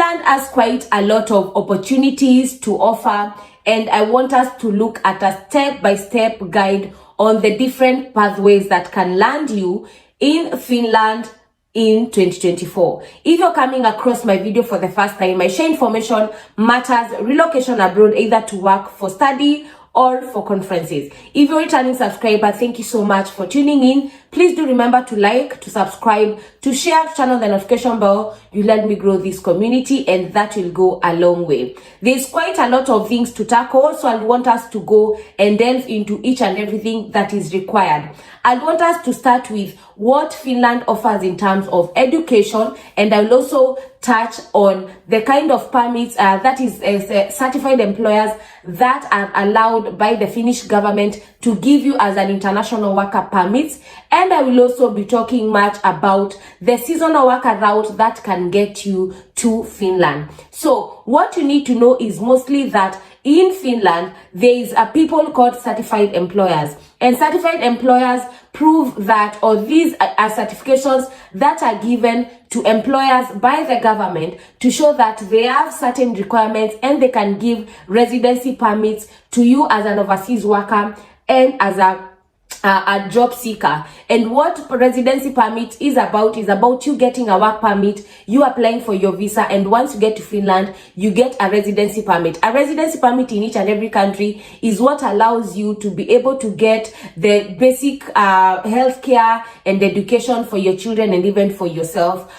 Finland has quite a lot of opportunities to offer, and I want us to look at a step-by-step guide on the different pathways that can land you in Finland in 2024. If you're coming across my video for the first time, I share information matters relocation abroad, either to work, for study, or for conferences. If you're a returning subscriber, thank you so much for tuning in. Please do remember to like, to subscribe, to share, to turn on the notification bell. You let me grow this community, and that will go a long way. There's quite a lot of things to tackle, so I want us to go and delve into each and everything that is required. I want us to start with what Finland offers in terms of education, and I will also touch on the kind of permits that is certified employers that are allowed by the Finnish government to give you as an international worker permits. And I will also be talking much about the seasonal worker route that can get you to Finland. So what you need to know is mostly that in Finland, there is a people called certified employers. And certified employers prove that, or these are certifications that are given to employers by the government to show that they have certain requirements and they can give residency permits to you as an overseas worker and as a job seeker. And what residency permit is about you getting a work permit, you applying for your visa, and once you get to Finland, you get a residency permit. A residency permit in each and every country is what allows you to be able to get the basic healthcare and education for your children and even for yourself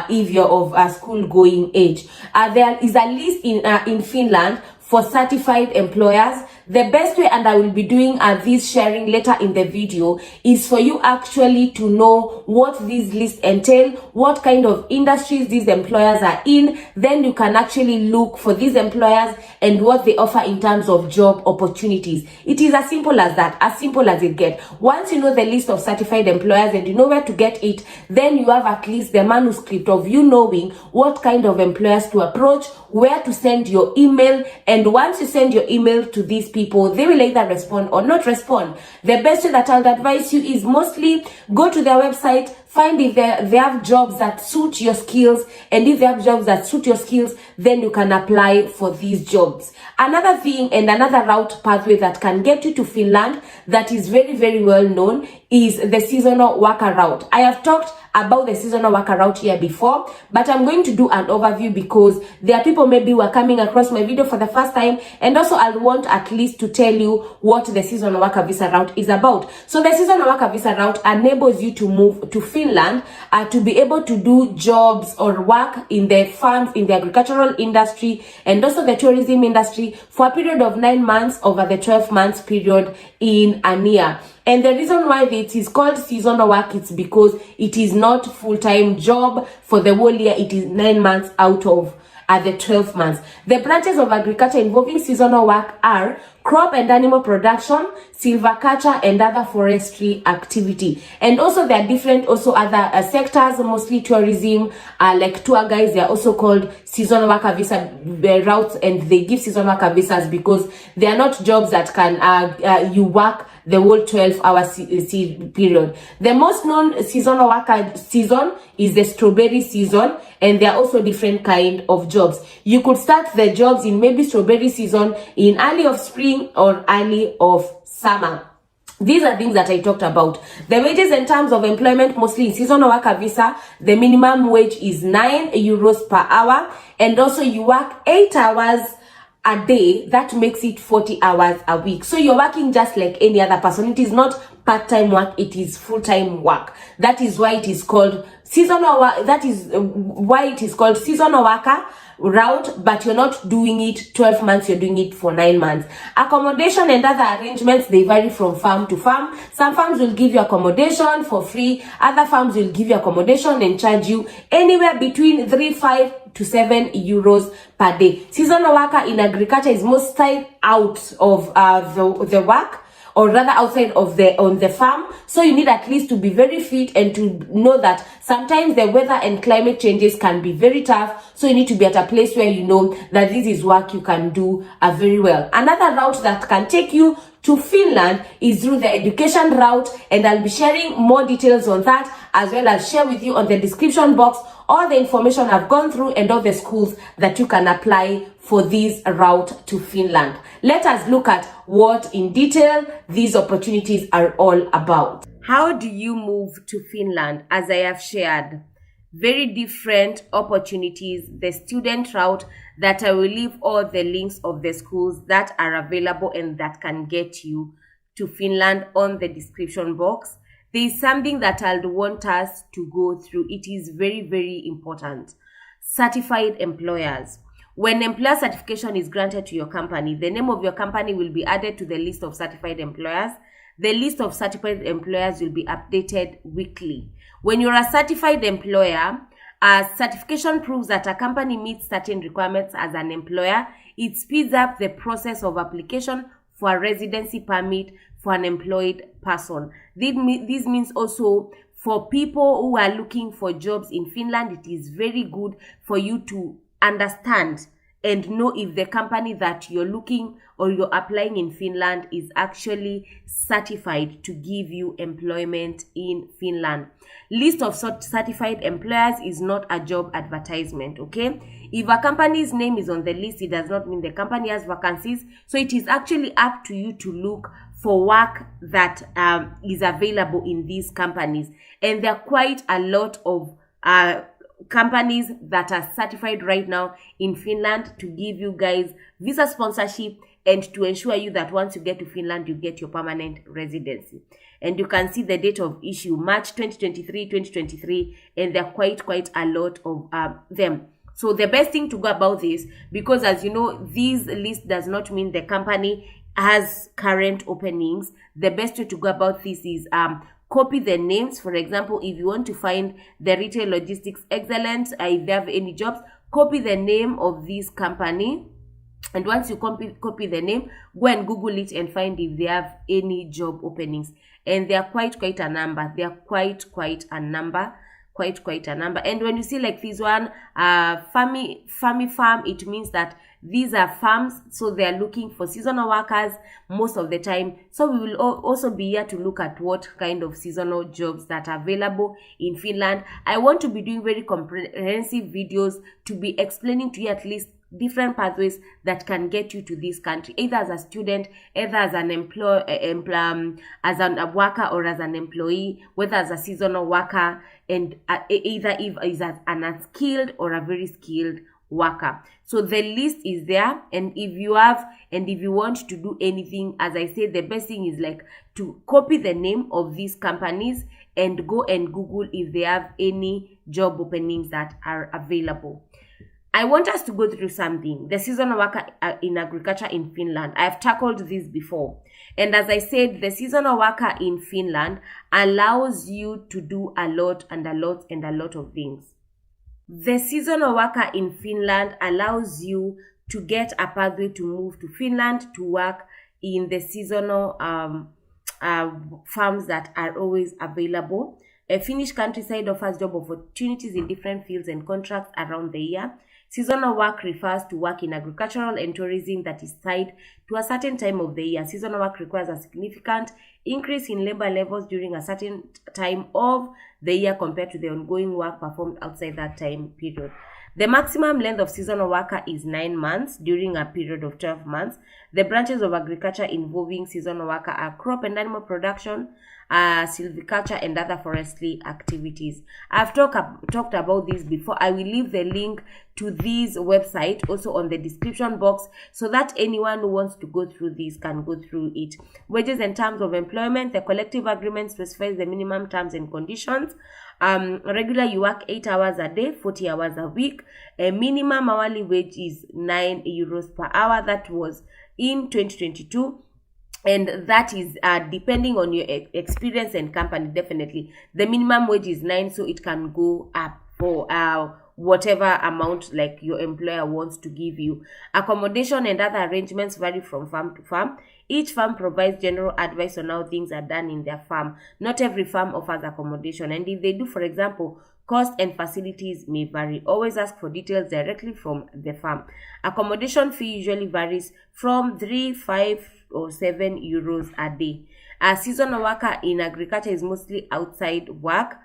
if you're of a school-going age. There is a list in Finland for certified employers. The best way, and I will be doing this sharing later in the video, is for you actually to know what these lists entail, what kind of industries these employers are in. Then you can actually look for these employers and what they offer in terms of job opportunities. It is as simple as that, as simple as it gets. Once you know the list of certified employers and you know where to get it, then you have at least the manuscript of you knowing what kind of employers to approach, where to send your email, and once you send your email to these people, they will either respond or not respond. The best way that I would advise you is mostly go to their website, find if they have jobs that suit your skills, and if they have jobs that suit your skills, then you can apply for these jobs. Another thing and another route pathway that can get you to Finland that is very, very well known is the seasonal worker route. I have talked about the seasonal worker route here before, but I'm going to do an overview because there are people maybe who are coming across my video for the first time, and also I want at least to tell you what the seasonal worker visa route is about. So the seasonal worker visa route enables you to move to Finland to be able to do jobs or work in the farms, in the agricultural industry, and also the tourism industry for a period of 9 months over the 12 months period in a year. And the reason why it is called seasonal work is because it is not full-time job for the whole year. It is 9 months out of the 12 months. The branches of agriculture involving seasonal work are crop and animal production, silviculture, and other forestry activity. And also there are different other sectors, mostly tourism, like tour guides. They are also called seasonal worker visa routes, and they give seasonal worker visas because they are not jobs that can you work the whole 12-hour period. The most known seasonal worker season is the strawberry season, and there are also different kind of jobs. You could start the jobs in maybe strawberry season in early of spring or early of summer. These are things that I talked about. The wages in terms of employment, mostly in seasonal worker visa, the minimum wage is 9 euros per hour, and also you work 8 hours a day. That makes it 40 hours a week. So you're working just like any other person. It is not part-time work, it is full-time work. That is why it is called seasonal work. That is why it is called seasonal worker route, but you're not doing it 12 months, you're doing it for 9 months. Accommodation and other arrangements, they vary from farm to farm. Some farms will give you accommodation for free, other farms will give you accommodation and charge you anywhere between 3.5 to 7 euros per day. Seasonal worker in agriculture is mostly out of the work, or rather outside of on the farm. So you need at least to be very fit and to know that sometimes the weather and climate changes can be very tough. So you need to be at a place where you know that this is work you can do very well. Another route that can take you to Finland is through the education route, and I'll be sharing more details on that, as well as share with you on the description box all the information I've gone through and all the schools that you can apply for this route to Finland. Let us look at what in detail these opportunities are all about. How do you move to Finland? As I have shared, very different opportunities, the student route that I will leave all the links of the schools that are available and that can get you to Finland on the description box. There is something that I'd want us to go through. It is very, very important. Certified employers. When employer certification is granted to your company, the name of your company will be added to the list of certified employers. The list of certified employers will be updated weekly. When you're a certified employer, certification proves that a company meets certain requirements as an employer. It speeds up the process of application for a residency permit for an employed person. This means also for people who are looking for jobs in Finland, it is very good for you to understand and know if the company that you're looking or you're applying in Finland is actually certified to give you employment in Finland. List of certified employers is not a job advertisement, okay? If a company's name is on the list, it does not mean the company has vacancies. So it is actually up to you to look for work that is available in these companies. And there are quite a lot of companies that are certified right now in Finland to give you guys visa sponsorship and to ensure you that once you get to Finland, you get your permanent residency. And you can see the date of issue, March 2023, and there are quite a lot of them. So the best thing to go about this, because as you know, this list does not mean the company has current openings. The best way to go about this is copy the names. For example, if you want to find the retail logistics excellence, if they have any jobs, copy the name of this company. And once you copy the name, go and Google it and find if they have any job openings. And they are quite a number. They are quite a number. Quite a number. And when you see like this one, farm, it means that these are farms, so they are looking for seasonal workers most of the time. So we will also be here to look at what kind of seasonal jobs that are available in Finland. I want to be doing very comprehensive videos to be explaining to you at least different pathways that can get you to this country, either as a student, either as an as a worker or as an employee, whether as a seasonal worker, and either if is as an unskilled or a very skilled worker. So the list is there, and if you want to do anything, as I said, the best thing is like to copy the name of these companies and go and Google if they have any job openings that are available. I want us to go through something. The seasonal worker in agriculture in Finland. I've tackled this before. And as I said, the seasonal worker in Finland allows you to do a lot of things. The seasonal worker in Finland allows you to get a pathway to move to Finland to work in the seasonal farms that are always available. A Finnish countryside offers job opportunities in different fields and contracts around the year. Seasonal work refers to work in agricultural and tourism that is tied to a certain time of the year. Seasonal work requires a significant increase in labor levels during a certain time of the year compared to the ongoing work performed outside that time period. The maximum length of seasonal worker is 9 months during a period of 12 months. The branches of agriculture involving seasonal worker are crop and animal production, silviculture, and other forestry activities. I've talked about this before. I will leave the link to this website also on the description box so that anyone who wants to go through this can go through it. Wages and terms of employment. The collective agreement specifies the minimum terms and conditions. Regular, you work 8 hours a day, 40 hours a week. A minimum hourly wage is 9 euros per hour. That was in 2022. And that is depending on your experience and company. Definitely the minimum wage is 9, so it can go up for whatever amount like your employer wants to give you. Accommodation and other arrangements vary from farm to farm. Each farm provides general advice on how things are done in their farm. Not every farm offers accommodation, and if they do, for example, Cost and facilities may vary. Always ask for details directly from the farm. Accommodation fee usually varies from 3, 5 or 7 euros a day. A seasonal worker in agriculture is mostly outside work.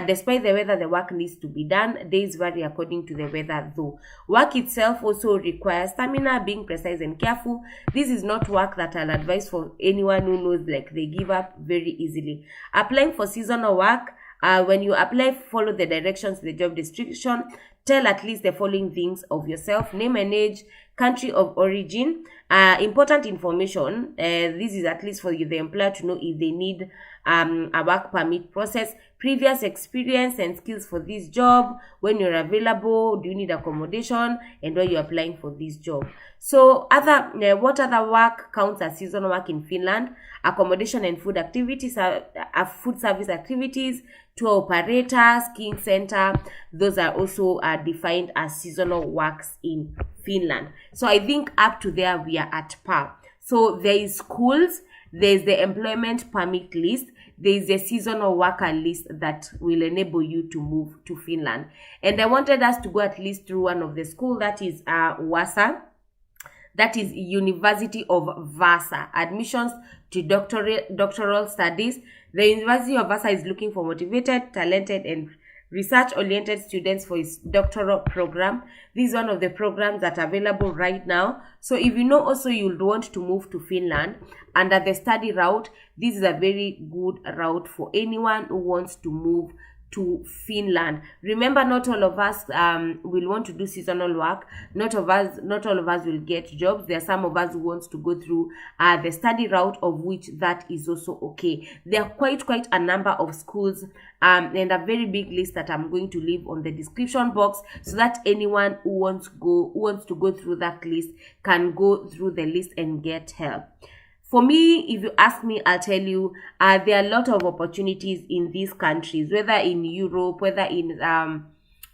Despite the weather, the work needs to be done. Days vary according to the weather though. Work itself also requires stamina, being precise and careful. This is not work that I'll advise for anyone who knows like they give up very easily. Applying for seasonal work, when you apply, follow the directions in the job description. Tell at least the following things of yourself: name and age, country of origin, important information. This is at least for you, the employer, to know if they need a work permit process, previous experience and skills for this job, when you're available, do you need accommodation, and why you're applying for this job. So what other work counts as seasonal work in Finland? Accommodation and food activities, food service activities, tour operator, skiing center, those are also defined as seasonal works in Finland. So I think up to there we are at par. So there is schools, there's the employment permit list, there's a seasonal worker list that will enable you to move to Finland. And I wanted us to go at least through one of the schools, that is Vasa. That is University of Vasa. Admissions to doctoral studies. The University of Vasa is looking for motivated, talented, and research-oriented students for its doctoral program. This is one of the programs that are available right now. So if you know also you'll want to move to Finland under the study route, this is a very good route for anyone who wants to move to Finland. Remember, not all of us will want to do seasonal work. Not all of us will get jobs. There are some of us who wants to go through the study route, of which that is also okay. There are quite a number of schools and a very big list that I'm going to leave on the description box, so that anyone who wants to go through that list can go through the list and get help. For me, if you ask me, I'll tell you, there are a lot of opportunities in these countries, whether in Europe, whether in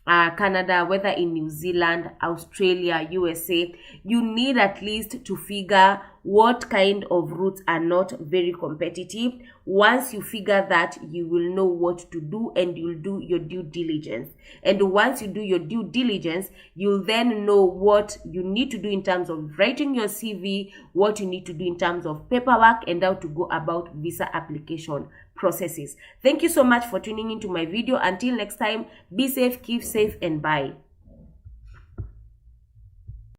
Canada, whether in New Zealand, Australia, USA. You need at least to figure what kind of routes are not very competitive. Once you figure that, you will know what to do and you'll do your due diligence. And once you do your due diligence, you'll then know what you need to do in terms of writing your CV, what you need to do in terms of paperwork, and how to go about visa application processes. Thank you so much for tuning into my video. Until next time, be safe, keep safe, and bye.